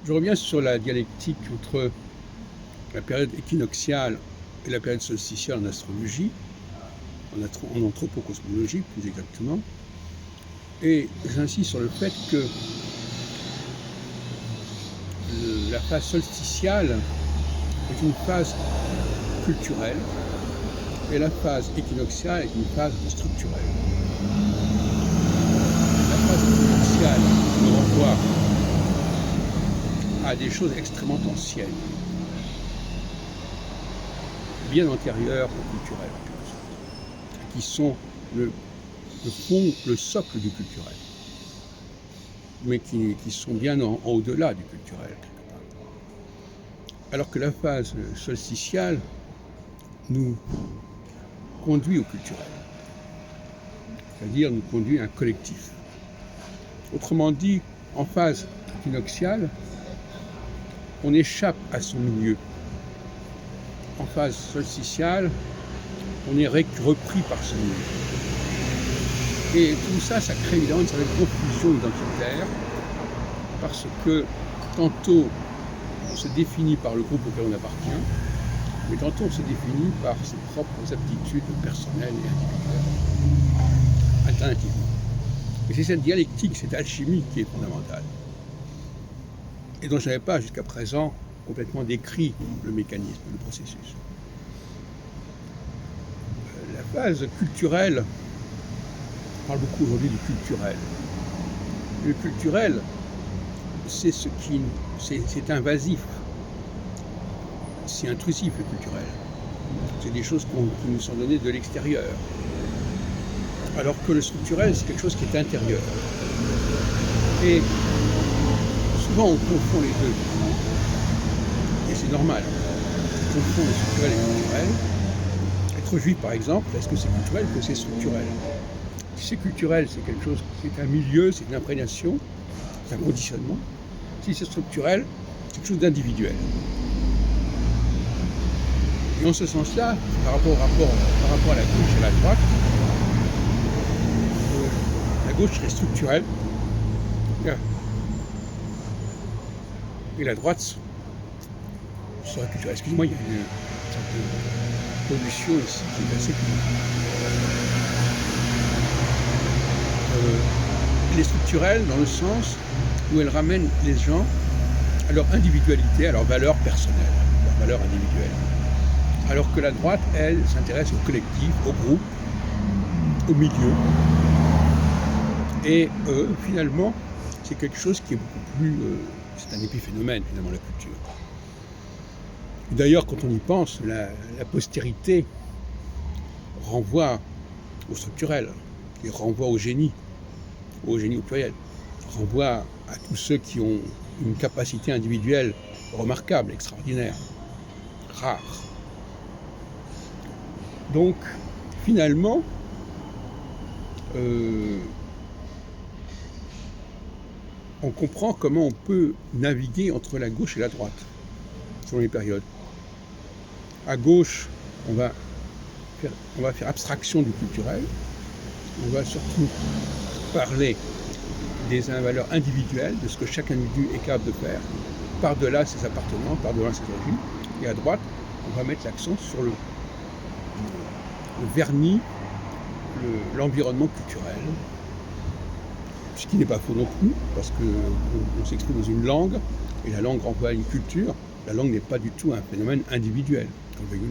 Je reviens sur la dialectique entre la période équinoxiale et la période solsticiale en astrologie, en anthropocosmologie plus exactement, et j'insiste sur le fait que la phase solsticiale est une phase culturelle et la phase équinoxiale est une phase structurelle. La phase équinoxiale nous renvoie à des choses extrêmement anciennes, bien antérieures au culturel, qui sont le fond, le socle du culturel, mais qui sont bien au-delà du culturel, quelque part. Alors que la phase solsticiale nous conduit au culturel, c'est-à-dire nous conduit à un collectif. Autrement dit, en phase équinoxiale, on échappe à son milieu. En phase solsticiale, on est repris par son milieu. Et tout ça, ça crée évidemment une certaine confusion identitaire, parce que tantôt on se définit par le groupe auquel on appartient, mais tantôt on se définit par ses propres aptitudes personnelles et individuelles, alternativement. Et c'est cette dialectique, cette alchimie qui est fondamentale, et dont je n'avais pas jusqu'à présent complètement décrit le mécanisme, le processus. La phase culturelle, on parle beaucoup aujourd'hui du culturel. Le culturel, c'est c'est invasif, c'est intrusif le culturel. C'est des choses qui nous sont données de l'extérieur. Alors que le structurel, c'est quelque chose qui est intérieur. Et souvent on confond les deux. Et c'est normal. On confond le structurel et le culturel. Être juif, par exemple, est-ce que c'est culturel ou que c'est structurel? Si c'est culturel, c'est quelque chose, c'est un milieu, c'est une imprégnation, c'est un conditionnement. Si c'est structurel, c'est quelque chose d'individuel. Et en ce sens-là, par rapport à la gauche et à la droite, la gauche serait structurelle et la droite serait culturelle. Excusez-moi, il y a une sorte de pollution ici qui est assez elle est structurelle dans le sens où elle ramène les gens à leur individualité, à leur valeur personnelle, leur valeur individuelle. Alors que la droite, elle, s'intéresse au collectif, au groupe, au milieu. Et finalement, c'est quelque chose qui est beaucoup plus... c'est un épiphénomène, finalement, la culture. D'ailleurs, quand on y pense, la postérité renvoie au structurel, et renvoie au génie au pluriel, renvoie à tous ceux qui ont une capacité individuelle remarquable, extraordinaire, rare. Donc, finalement, on comprend comment on peut naviguer entre la gauche et la droite, selon les périodes. À gauche, on va faire abstraction du culturel, on va surtout parler des valeurs individuelles, de ce que chaque individu est capable de faire, par-delà ses appartenances, par-delà ses origines. Et à droite, on va mettre l'accent sur le vernis, l'environnement culturel, ce qui n'est pas faux non plus, parce qu'on s'exprime dans une langue, et la langue renvoie à une culture. La langue n'est pas du tout un phénomène individuel, comme le